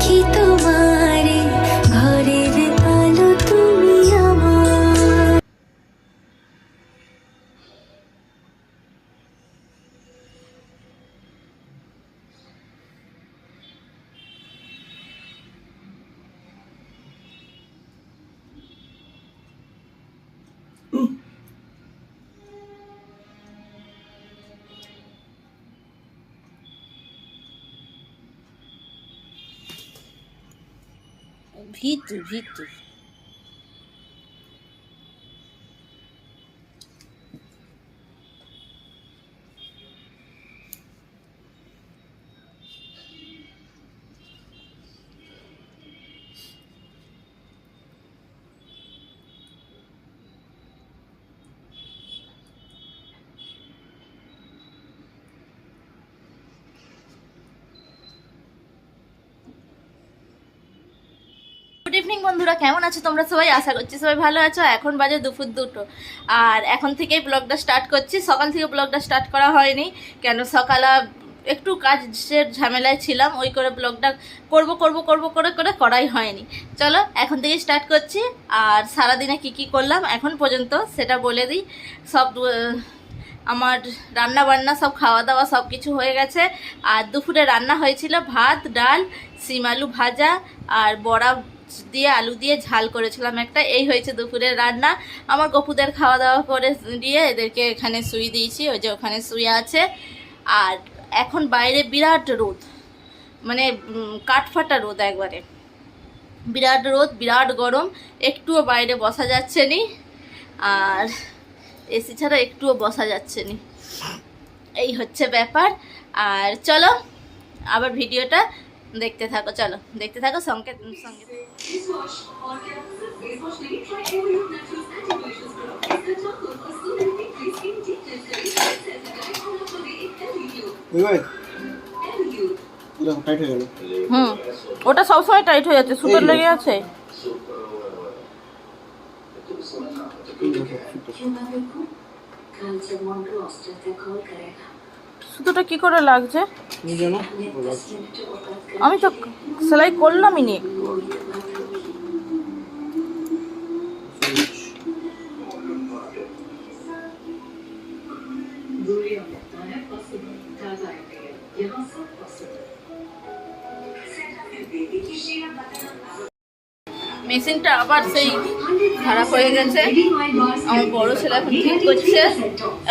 দেখি তোমারে ঘরের আলো তুমি আমার। ভিতু ভিতু গুড ইভিনিং বন্ধুরা, কেমন আছো তোমরা সবাই? আশা করছি সবাই ভালো আছো। এখন বাজে দুপুর 2টো, আর এখন থেকেই ব্লগটা স্টার্ট করছি। সকাল থেকে ব্লগটা স্টার্ট করা হয়নি, কেন সকালে একটু কাজের ঝামেলায় ছিলাম, ওই করে ব্লগটা করব করে করাই হয়নি। চলো এখন থেকে স্টার্ট করছি। আর সারাদিনে কি করলাম এখন পর্যন্ত সেটা বলে দিই। সব আমার রান্না বান্না সব খাওয়া দাওয়া সব কিছু হয়ে গেছে। আর দুপুরে রান্না হয়েছিল ভাত, ডাল, শিম আলু ভাজা আর বড়া দিয়ে আলু দিয়ে ঝাল করেছিলাম একটা। এই হয়েছে দুপুরের রান্না। আমার গপুদের খাওয়া দাওয়া করে দিয়ে এদেরকে এখানে শুয়ে দিয়েছি, ওই যে ওখানে শুয়ে আছে। আর এখন বাইরে বিরাট রোদ, মানে কাঠফাটা রোদ, একবারে বিরাট রোদ, বিরাট গরম, একটুও বাইরে বসা যাচ্ছে নি। আর এসি ছাড়া একটুও বসা যাচ্ছে নি, এই হচ্ছে ব্যাপার। আর চলো আবার ভিডিওটা দেখতে থাকো, চলো দেখতে থাকো সঙ্গে সঙ্গে। ওটা সবসময় টাইট হয়ে যাচ্ছে, সুতোর লেগে আছে। সুতোটা কি করে লাগছে? আমি তো সেলাই করলামই নি। মেশিনটা আবার সেই খারাপ হয়ে গেছে। আমার বড় ছেলে এখন ঠিক করছে।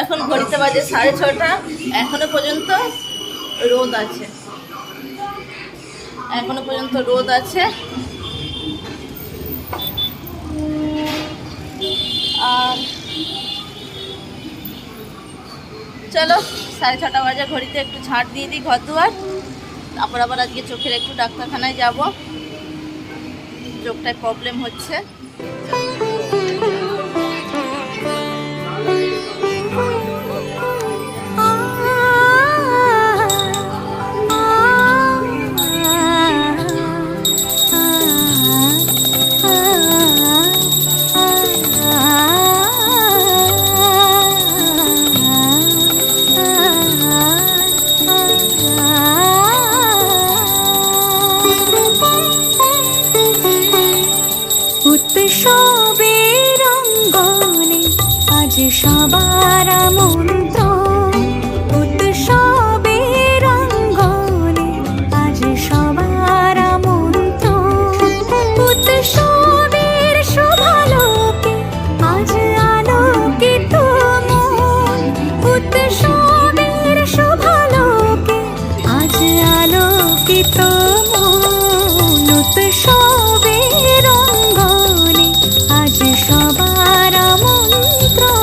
এখন ঘড়িতে বাজে 6:30, এখনো পর্যন্ত রোদ আছে, এখনো পর্যন্ত রোদ আছে। আর চলো 6:30 বাজে, ঘড়িতে একটু ঝাঁট দিয়ে দিই ঘর দুয়ার। তারপর আবার আজকে চোখের একটু ডাক্তারখানায় যাব, চোখটায় প্রবলেম হচ্ছে। উৎসবের অঙ্গনে আজ সবার আমন্ত্রণ, উৎসবের অঙ্গনে আজ সবার আমন্ত্রণ। উৎসবের শোভালোকে আজ আলোকিত মন, উৎসবের শোভালোকে আজ আলোকিত মন। উৎসবের অঙ্গনে আজ সবার আমন্ত্রণ।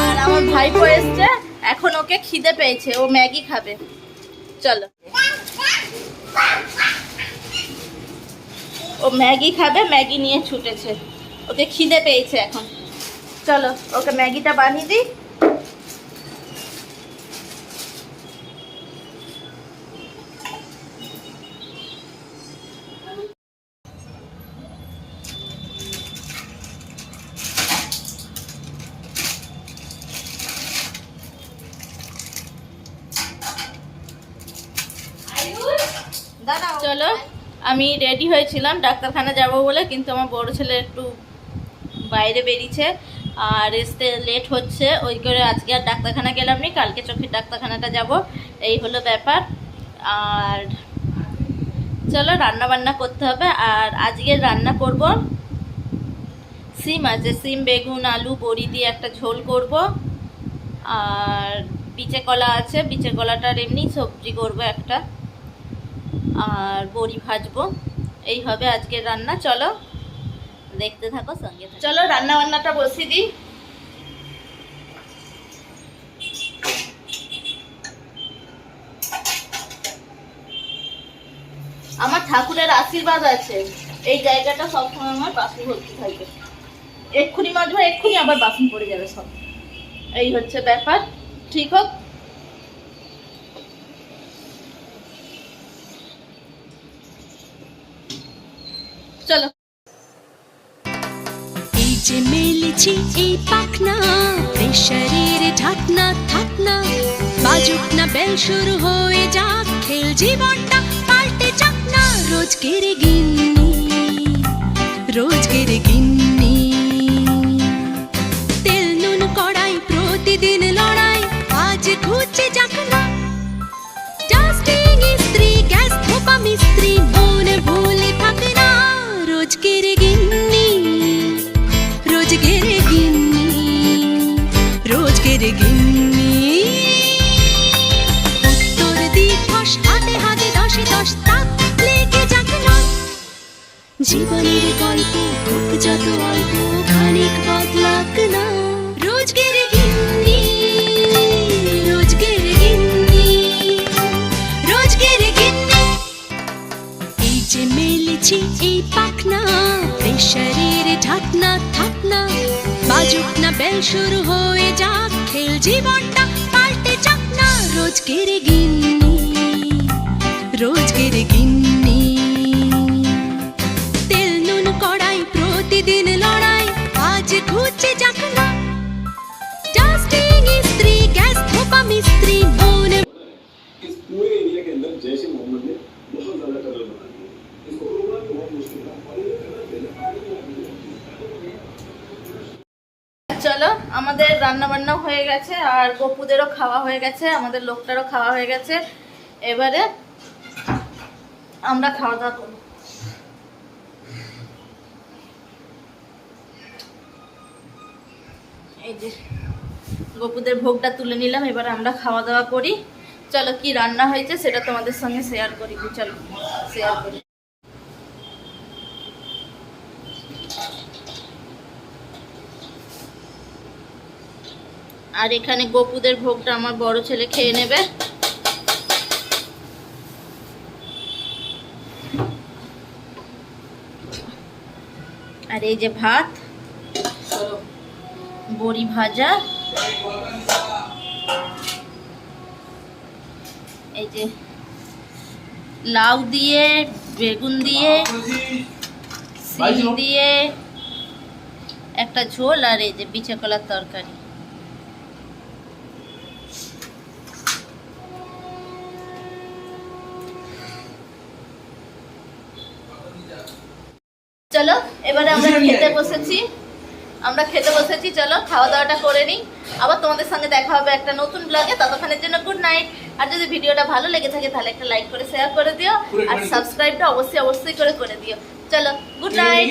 আর আমার ভাইপো এসছে, এখন ওকে খিদে পেয়েছে, ও ম্যাগি খাবে। চলো, ও ম্যাগি খাবে, ম্যাগি নিয়ে ছুটেছে, ওকে খিদে পেয়েছে এখন। চলো ওকে ম্যাগিটা বানিয়ে দিই। চলো, আমি রেডি হয়েছিলাম ডাক্তারখানা যাব বলে, কিন্তু আমার বড় ছেলে একটু বাইরে বেরিয়েছে আর আসতে লেট হচ্ছে, ওই করে আজকে আর ডাক্তারখানা গেলাম নি, কালকে চোখের ডাক্তারখানাটা যাব, এই হলো ব্যাপার। আর চলো রান্না বান্না করতে হবে। আর আজকে রান্না করব সিম আছে, সিম বেগুন আলু বড়ি দিয়ে একটা ঝোল করব, আর বিচে কলা আছে, বিচে কলাটার এমনি সবজি করব একটা, আর বড়ি ভাজবো। এই হবে আজকের রান্না। চলো দেখতে থাকো, সঙ্গে থাকো। চলো রান্না বান্নাটা বসিয়ে দিই। আমার ঠাকুরের আশীর্বাদ আছে, এই জায়গাটা সবসময় আমার বাসন ভর্তি থাকবে, এক্ষুনি মাজবো এক্ষুনি আবার বাসন পড়ে যাবে সব, এই হচ্ছে ব্যাপার। ঠিক হোক, চলো। এই যে মেলেছি এই পাখনা, প্রেশারের ঢাকনা থাকনা, বাজুক না বেল শুরু হয়ে যাক, খেল জীবনটা পাল্টে যাক না। রোজকের গিন্নি, রোজকের গিন্নি, তেল নুন কড়াই প্রতিদিন লড়াই, আজ ঘুচে যাক না। ডাস্টিং ইস্ত্রি গ্যাস ধোপা মিস্ত্রি, মন ভুলে থাক না। রোজকের গিন্নি, রোজকের গিন্নি, রোজকের গিন্নি। উত্তর দিবস হাতে হাতে দশে দশ তাক লেগে যাক না। জীবনের গল্প হোক যত অল্প, খানিক বদলাক না। রোজকের গিন্নি, রোজকের গিন্নি, রোজকের গিন্নি। এই যে মেলেছি এই পাখনা, প্রেশারের ঢাকনা থাকনা, বাজুক না বেল শুরু হয়ে যাক, খেল জীবনটা পাল্টে যাক না। রোজকের গিন্নি, রোজকের গিন্নি, তেল নুন কড়াই প্রতিদিন লড়াই, আজ ঘুচে যাক না। ডাস্টিং ইস্ত্রি গ্যাস ধোপা মিস্ত্রি, মন इस पूरे एरिया के अंदर जैश ए मोहम्मद ने बहुत ज्यादा टनल बना दिए, इसको रोकना भी बहुत मुश्किल था और ये टनल চলো, আমাদের রান্না বান্না হয়ে গেছে আর গপুদেরও খাওয়া হয়ে গেছে, আমাদের লোকটারও খাওয়া হয়ে গেছে। এবারে আমরা খাওয়া দাওয়া করব। এই যে গপুদের ভোগটা তুলে নিলাম, এবার আমরা খাওয়া দাওয়া করি। চলো, কি রান্না হয়েছে সেটা তোমাদের সঙ্গে শেয়ার করি। চলো শেয়ার করি। আর এখানে গপুদের ভোগটা আমার বড় ছেলে খেয়ে নেবে। আর এই যে ভাত, বড়ি ভাজা, এই যে লাউ দিয়ে বেগুন দিয়ে সিম দিয়ে একটা ঝোল, আর এই যে বিচে কলার তরকারি। চলো এবারে আমরা খেতে বসেছি, চলো খাওয়া দাওয়াটা করে নিই, আবার তোমাদের সঙ্গে দেখা হবে একটা নতুন ব্লগে। ততক্ষণের জন্য গুড নাইট। আর যদি ভিডিওটা ভালো লেগে থাকে তাহলে একটা লাইক করে শেয়ার করে দিও, আর সাবস্ক্রাইবটা অবশ্যই করে দিও। চলো, গুড নাইট।